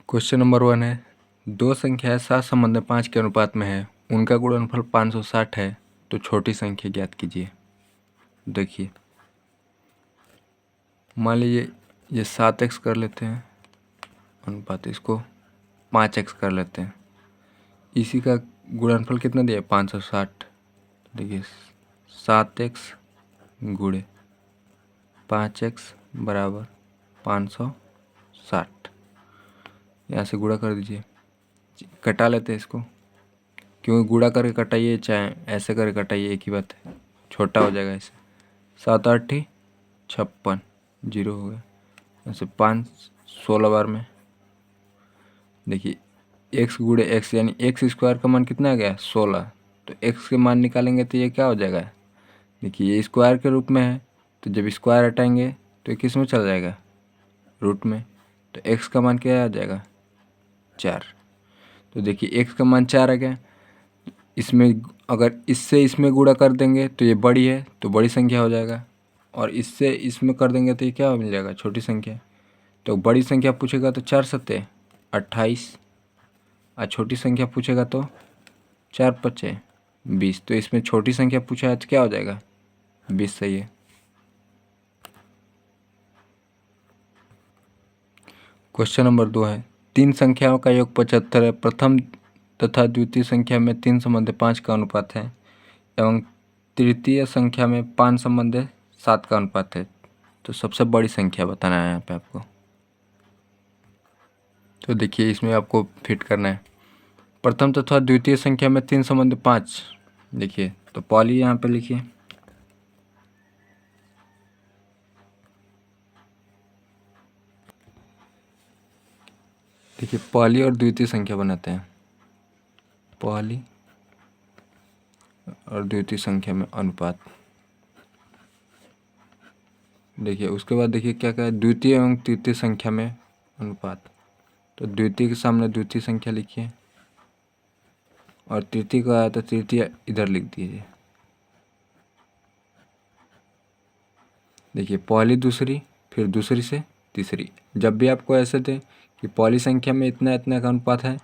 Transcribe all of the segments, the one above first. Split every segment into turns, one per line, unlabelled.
Question number 1 है, दो संख्याएं सात संबंध 5 के अनुपात में है, उनका गुणनफल 560 है, तो छोटी संख्या ज्ञात कीजिए। देखिए, मान लीजिए ये 7x कर लेते हैं अनुपात, इसको 5x कर लेते हैं। इसी का गुणनफल कितना दिया, 560। देखिए 7x गुणे 5x बराबर 560। यहाँ से गुणा कर दीजिए, कटा लेते हैं इसको, क्योंकि गुणा करके कटाइए चाहे ऐसे करके कटाइए एक ही बात है, छोटा हो जाएगा ऐसे। 7 8 56, 0 हो गया। ऐसे 5 16 बार में देखिए x गुणे x यानी x स्क्वायर का मान कितना आ गया, 16। तो x के मान निकालेंगे तो ये क्या हो जाएगा, देखिए ये स्क्वायर के रूप में है, तो जब स्क्वायर हटाएंगे तो ये किस में चला जाएगा, रूट में। तो x का मान क्या आ जाएगा, 4। तो देखिए x का मान 4 आ गया। इसमें अगर इससे इसमें गुणा कर देंगे तो ये बड़ी है, तो बड़ी संख्या हो जाएगा, और इससे इसमें कर देंगे तो ये क्या मिल जाएगा, छोटी संख्या। तो बड़ी संख्या पूछेगा तो 4 सत्ते 28, और छोटी संख्या पूछेगा तो 4 पच्चे 20। तो इसमें छोटी संख्या पूछा है तो क्या हो जाएगा, 20 सही है। क्वेश्चन नंबर 2 है, तीन संख्याओं का योग 75 है, प्रथम तथा द्वितीय संख्या में 3 संबंध 5 का अनुपात है, एवं तृतीय संख्या में 5 संबंध 7 का अनुपात है। तो सबसे बड़ी संख्या बताना है यहाँ पे आपको। तो देखिए इसमें आपको फिट करना है, प्रथम तथा द्वितीय संख्या में 3 संबंध 5। देखिए तो पहली यहाँ पे लिखिए, देखिए पहली और द्वितीय संख्या बनाते हैं, पहली और द्वितीय संख्या में अनुपात। देखिए उसके बाद देखिए क्या क्या है, द्वितीय एवं तृतीय संख्या में अनुपात। तो द्वितीय के सामने द्वितीय संख्या लिखिए, और तृतीय का आया तो तृतीय इधर लिख दीजिए। देखिए पहली दूसरी, फिर दूसरी से तीसरी। जब भी आपको ऐसे दे कि पहली संख्या में इतना इतना का अनुपात है,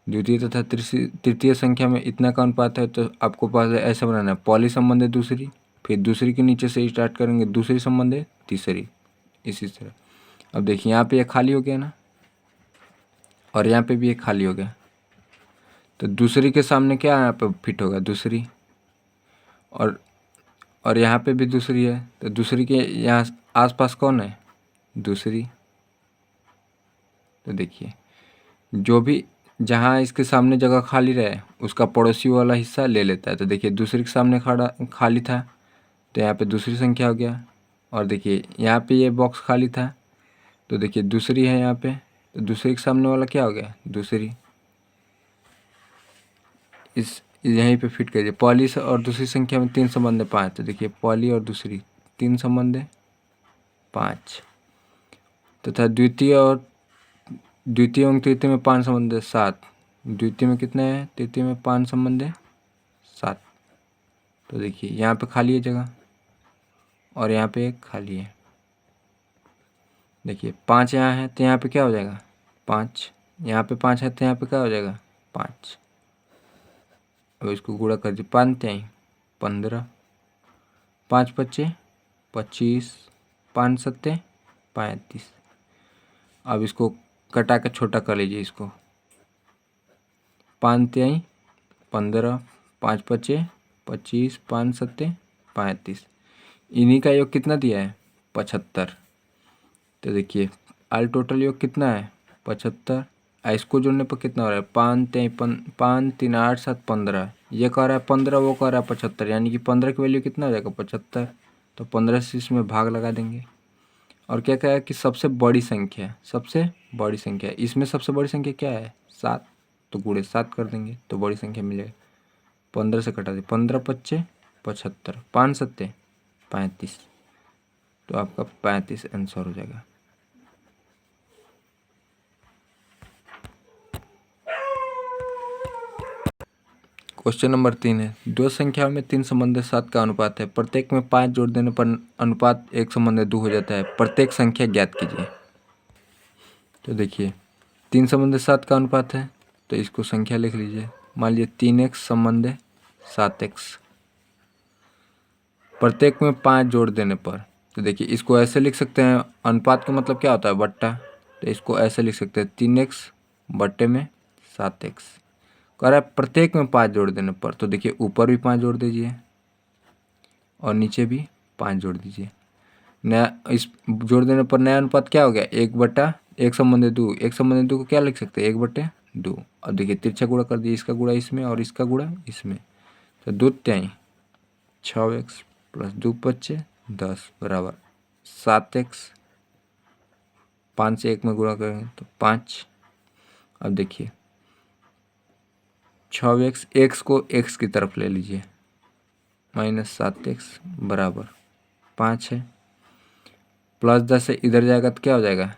द्वितीय तथा तृतीय संख्या में इतना का अनुपात है, तो आपको पास ऐसे बनाना है, पहली संबंध है दूसरी, फिर दूसरी के नीचे से स्टार्ट करेंगे, दूसरी संबंध है तीसरी, इसी तरह। अब देखिए यहाँ पे ये खाली हो गया ना, और यहाँ पे भी एक खाली हो गया, तो दूसरी के सामने क्या यहाँ पे फिट होगा, दूसरी, और यहाँ पे भी दूसरी है, तो दूसरी के यहाँ आसपास कौन है, दूसरी। तो देखिए जो भी जहाँ इसके सामने जगह खाली रहे उसका पड़ोसी वाला हिस्सा ले लेता है। तो देखिए दूसरी के सामने खाली था, तो यहाँ पे दूसरी संख्या हो गया, और देखिए यहाँ पे ये बॉक्स खाली था, तो देखिए दूसरी है यहाँ पे, तो दूसरी के सामने वाला क्या हो गया, दूसरी। इस यहीं पे फिट करिए, पहली और दूसरी संख्या में 3 संबंध है 5। तो देखिए पहली और दूसरी 3 संबंध है 5, तथा द्वितीय एवं तृतीय में 5 संबंध है 7। द्वितीय में कितने हैं, तृतीय में 5 संबंध है 7। तो देखिए यहाँ पे खाली है जगह, और यहाँ पे एक खाली है। देखिए 5 यहाँ है तो यहाँ पे क्या हो जाएगा, 5। यहाँ पे 5 है तो यहाँ पे क्या हो जाएगा, 5। अब इसको गुणा कर दीजिए, 5 3 15, 5 पच्चे 25, 5 सत्ते 35। अब इसको कटा के छोटा कर लीजिए, इसको 5 3 15, 5 पच्चे 25, 5 सत्ते 35। इन्हीं का योग कितना दिया है, 75। तो देखिए ऑल टोटल योग कितना है, 75। इसको जोड़ने पर कितना हो रहा है, 5 3 8 7 15। ये कह रहा है 15, वो कह रहा है 75, यानी कि 15 की वैल्यू कितना हो जाएगा, 75। तो 15 से इसमें भाग लगा देंगे। और क्या कहा है कि सबसे बड़ी संख्या, सबसे बड़ी संख्या, इसमें सबसे बड़ी संख्या क्या है, 7। तो गुणे 7 कर देंगे तो बड़ी संख्या मिलेगी। 15 से कटा दे, 15 पच्चे 75, 5 सत्ते 35। तो आपका 35 आंसर हो जाएगा। क्वेश्चन नंबर 3 है, दो संख्याओं में 3 संबंध 7 का अनुपात है, प्रत्येक में 5 जोड़ देने पर अनुपात 1 संबंध 2 हो जाता है, प्रत्येक संख्या ज्ञात कीजिए। तो देखिए 3 संबंध 7 का अनुपात है, तो इसको संख्या लिख लीजिए। मान लीजिए 3x संबंध 7x, प्रत्येक में 5 जोड़ देने पर, तो देखिए इसको ऐसे लिख सकते हैं, अनुपात का मतलब क्या होता है, बट्टा, तो इसको ऐसे लिख सकते हैं 3x बट्टे में 7x। कह रहा है प्रत्येक में 5 जोड़ देने पर, तो देखिए ऊपर भी 5 जोड़ दीजिए और नीचे भी 5 जोड़ दीजिए। नया इस जोड़ देने पर नया अनुपात क्या हो गया, 1/1/2। 1/2 को क्या लिख सकते हैं, 1/2। अब देखिए तिरछा गुणा कर दिए, इसका गुणा इसमें और इसका गुणा इसमें, तो 2×3 6x प्लस 2×5 10 बराबर 7x। 5 से 1 में गुणा करेंगे तो 5। अब देखिए 6x, x को x की तरफ ले लीजिए, माइनस 7x बराबर 5 है। प्लस 10 से इधर जाएगा तो क्या हो जाएगा,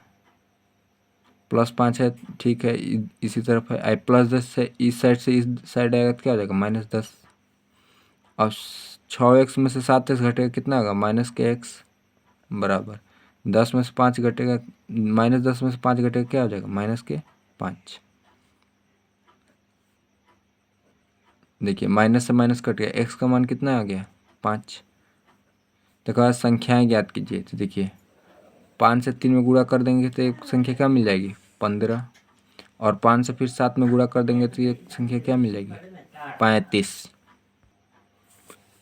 प्लस 5 है, ठीक है, इसी तरफ है। प्लस 10 से इस साइड आएगा तो क्या हो जाएगा, -10। और 6x में से 7x घटेगा कितना होगा, -x बराबर 10 में से 5 घटेगा, -10 में से 5 घटेगा क्या हो जाएगा, -5। देखिए माइनस से माइनस कट गया, x का मान कितना आ गया, 5। तो कहा संख्याएं ज्ञात कीजिए, तो देखिए 5 से 3 में गुणा कर देंगे तो एक संख्या क्या मिल जाएगी, 15। और 5 से फिर 7 में गुणा कर देंगे तो ये संख्या क्या मिल जाएगी, 35।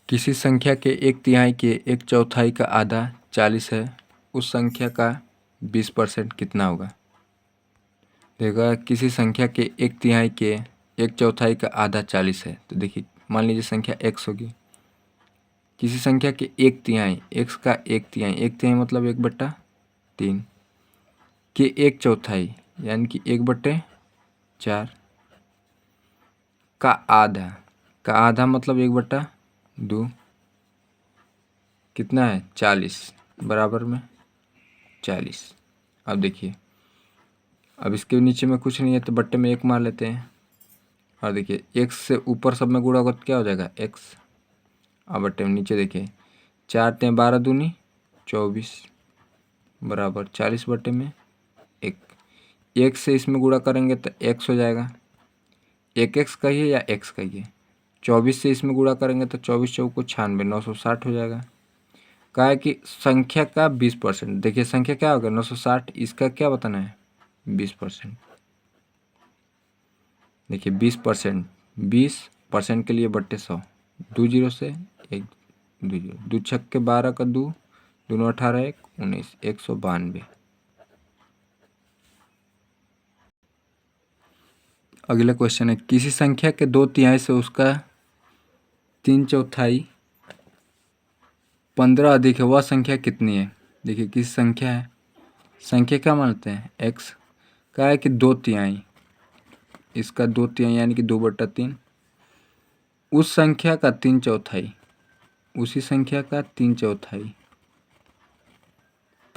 किसी संख्या के 1/3 के 1/4 का आधा 40 है, उस संख्या का 20% कितना होगा। देखा, किसी संख्या के 1/3 के 1/4 का आधा 40 है, तो देखिए मान लीजिए संख्या x होगी। किसी संख्या के 1/3, x का 1/3, 1/3 मतलब 1/3 के 1/4 यानी कि 1/4 का आधा मतलब 1/2 कितना है, 40 बराबर में 40। अब देखिए, अब इसके नीचे में कुछ नहीं है तो बट्टे में 1 मार लेते हैं। और देखिए x से ऊपर सब में गुणा होगा तो क्या हो जाएगा, x। अब बट्टे में नीचे देखिए 4 × 12 दूनी 24 बराबर 40 बट्टे में 1। 1 से इसमें गुणा करेंगे तो x हो जाएगा, 1x कहिए या x कहिए। 24 से इसमें गुणा करेंगे तो 24 चौको 96 960 हो जाएगा। कहा है कि संख्या का 20%। देखिए संख्या क्या होगा, 960, इसका क्या बताना है, 20%। देखिए 20%, 20% के लिए बट्टे 100, 2 0 से 1 2 0, 2 छक्के 12 का 2, 2 18 1 19, 192। अगला क्वेश्चन है, किसी संख्या के 2/3 से उसका 3/4 15 अधिक है, वह संख्या कितनी है। देखिए किसी संख्या है, संख्या क्या मानते हैं, x। कहा है कि 2/3, इसका 2/3 यानी कि 2/3, उस संख्या का 3/4, उसी संख्या का 3/4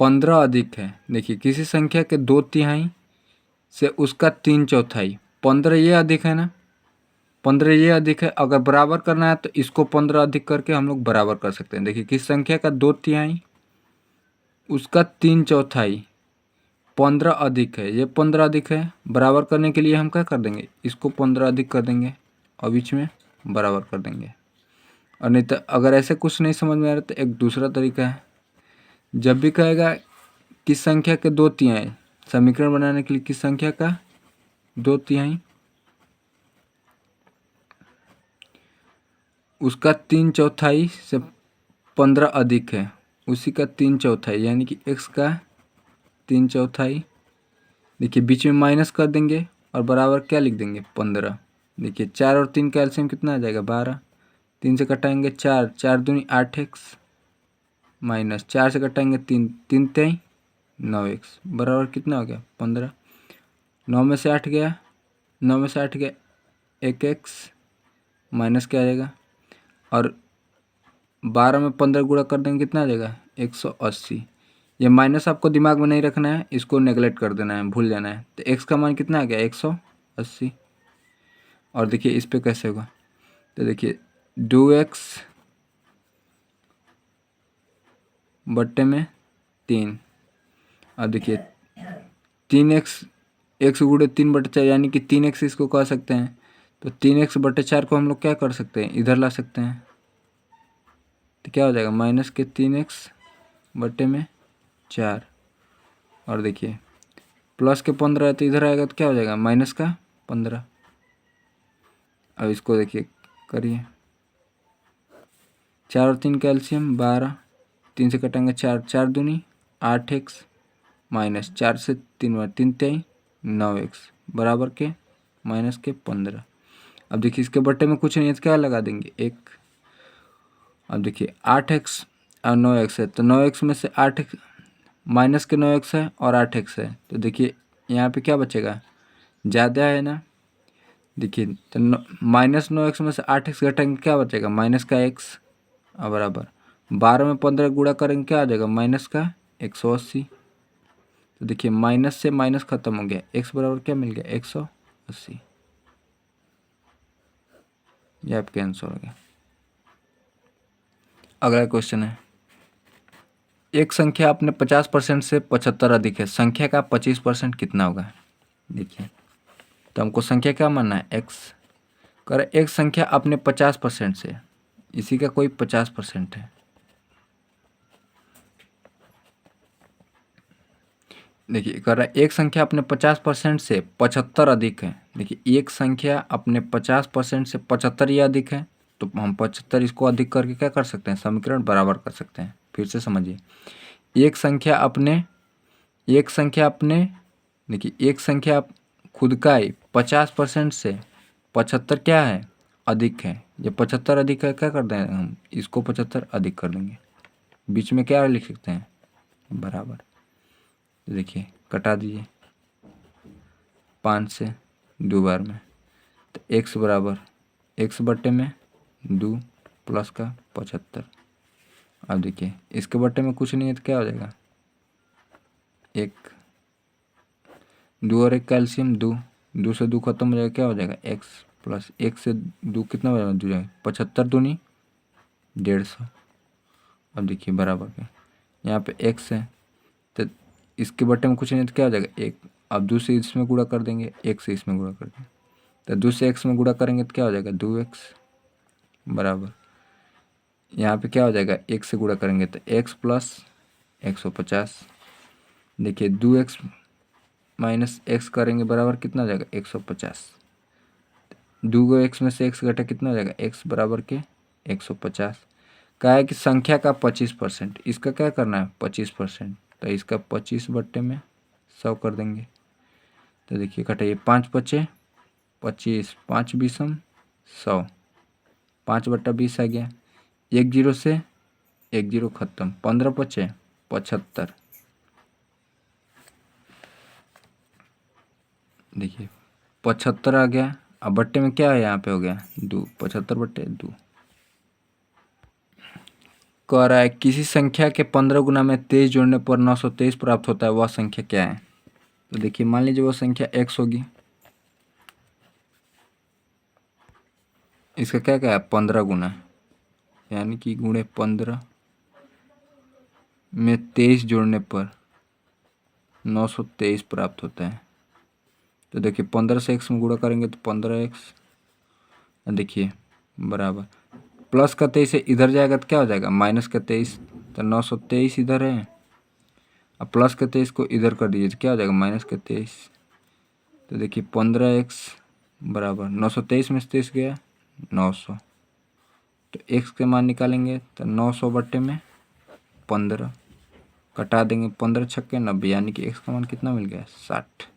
15 अधिक है। देखिए किसी संख्या के 2/3 से उसका 3/4, 15 ये अधिक है ना, 15 ये अधिक है। अगर बराबर करना है तो इसको 15 अधिक करके हम लोग बराबर कर सकते हैं। देखिए किस संख्या का 2/3 उसका 3/4 15 अधिक है, ये 15 अधिक है। बराबर करने के लिए हम क्या कर देंगे, इसको 15 अधिक कर देंगे और बीच में बराबर कर देंगे। और नहीं तो अगर ऐसे कुछ नहीं समझ में आ रहा तो एक दूसरा तरीका है, जब भी कहेगा किस संख्या के 2/3, समीकरण बनाने के लिए किस संख्या का 2/3 उसका 3/4 से 15 अधिक है, उसी का 3/4 यानी कि x का 3/4। देखिए बीच में माइनस कर देंगे और बराबर क्या लिख देंगे, 15। देखिए 4 और 3 का एलसीएम कितना आ जाएगा, 12। 3 से कटाएंगे 4, 4 दूनी 8x माइनस 4 से कटाएंगे 3, 3 3 9x बराबर कितना हो गया, 15। 9 में से 8 गया, 9 में से 8 गया 1x माइनस क्या आ जाएगा, और 12 में 15 गुणा कर देंगे कितना आ जाएगा, 180। ये माइनस आपको दिमाग में नहीं रखना है, इसको नेगलेक्ट कर देना है, भूल जाना है। तो x का मान कितना आ गया, 180। और देखिए इस पे कैसे होगा, तो देखिए 2x बट्टे में 3, और देखिए 3x x गुणे 3/4 यानी कि 3x इसको कह सकते हैं। तो 3x/4 को हम लोग क्या कर सकते हैं, इधर ला सकते हैं। तो क्या हो जाएगा, -3x/4। और देखिए प्लस के 15 है तो इधर आएगा तो क्या हो जाएगा, -15। अब इसको देखिए करिए, 4 और 3 कैल्शियम 12, 3 से कटेंगे 4, 4 दूनी 8x माइनस 4 से 3 बार 3 तेई 9x बराबर के -15। अब देखिए इसके बट्टे में कुछ नहीं है तो क्या लगा देंगे, 1। अब देखिए 8x और 9x है तो 9x में से 8x माइनस के 9x है और 8x है, तो देखिए यहाँ पे क्या बचेगा, ज़्यादा है ना। देखिए तो -9x में से 8x घटाएंगे क्या बचेगा, माइनस का x और बराबर 12 में 15 गुणा करेंगे क्या आ जाएगा, माइनस का 180। तो देखिए माइनस से माइनस खत्म हो गया, x बराबर क्या मिल गया, 180। ये आपका आंसर हो गया। अगला क्वेश्चन है, एक संख्या अपने 50% से 75 अधिक है, संख्या का 25% कितना होगा। देखिए तो हमको संख्या क्या मानना है, x। कर एक संख्या अपने 50% से, इसी का कोई 50% है। देखिए कर रहा है एक संख्या अपने 50% से 75 अधिक है। देखिए एक संख्या अपने 50% से 75 या अधिक है, तो हम 75 इसको अधिक करके क्या कर सकते हैं, समीकरण बराबर कर सकते हैं। फिर से समझिए, एक संख्या अपने देखिए एक संख्या खुद का ही 50% से 75 क्या है, अधिक है। जब 75 अधिक है क्या कर देंगे हम, इसको 75 अधिक कर देंगे, बीच में क्या लिख सकते हैं, बराबर। तो देखिए कटा दीजिए 5 से 2 बार में, तो x बराबर x बट्टे में 2 प्लस का 75। अब देखिए इसके बट्टे में कुछ नहीं है तो क्या हो जाएगा, 1, 2 और 1 कैल्शियम 2, 2 से 2 खत्म हो जाएगा, क्या हो जाएगा x प्लस 1 से 2 कितना हो जाएगा, 75 दूनी 150। अब देखिए बराबर के यहाँ पे x है तो इसके बट्टे में कुछ नहीं तो क्या हो जाएगा, 1। अब 2 से इसमें गुणा कर देंगे, 1 से इसमें गुणा कर देंगे, तो 2 से x में गुणा करेंगे तो क्या हो जाएगा, 2x बराबर यहाँ पे क्या हो जाएगा, 1 से गुणा करेंगे तो x प्लस 150। देखिए 2x माइनस x करेंगे बराबर कितना हो जाएगा, 150। 2 को x में से x घटा कितना हो जाएगा, x बराबर के 150। कहा है कि संख्या का 25%, इसका क्या करना है 25%, तो इसका 25 बट्टे में 100 कर देंगे। तो देखिए घटाइए 5 बचे 25, 5 20 100, 5/20 आ गया, 1 0 से 1 0 खत्म, 15 बचे 75। देखिए 75 आ गया। अब बट्टे में क्या है, यहाँ पे हो गया 2, 75/2। कह रहा है किसी संख्या के 15 गुना में 23 जोड़ने पर 923 प्राप्त होता है, वह संख्या क्या है। तो देखिए मान लीजिए वो संख्या x होगी, इसका क्या क्या है 15 गुना, यानी कि गुणे 15 में 23 जोड़ने पर 923 प्राप्त होता है। तो देखिए 15 से x में गुणा करेंगे तो 15x, देखिए बराबर प्लस का 23 इधर जाएगा तो क्या हो जाएगा, माइनस का 23, तो 923 इधर है। अब प्लस का 23 को इधर कर दीजिए तो क्या हो जाएगा, माइनस का 23। तो देखिए 15x बराबर 923 में से 23 गया 900, तो x के मान निकालेंगे तो 900 बट्टे में 15 कटा देंगे, 15 छक्के 90, यानी कि x का मान कितना मिल गया, 60।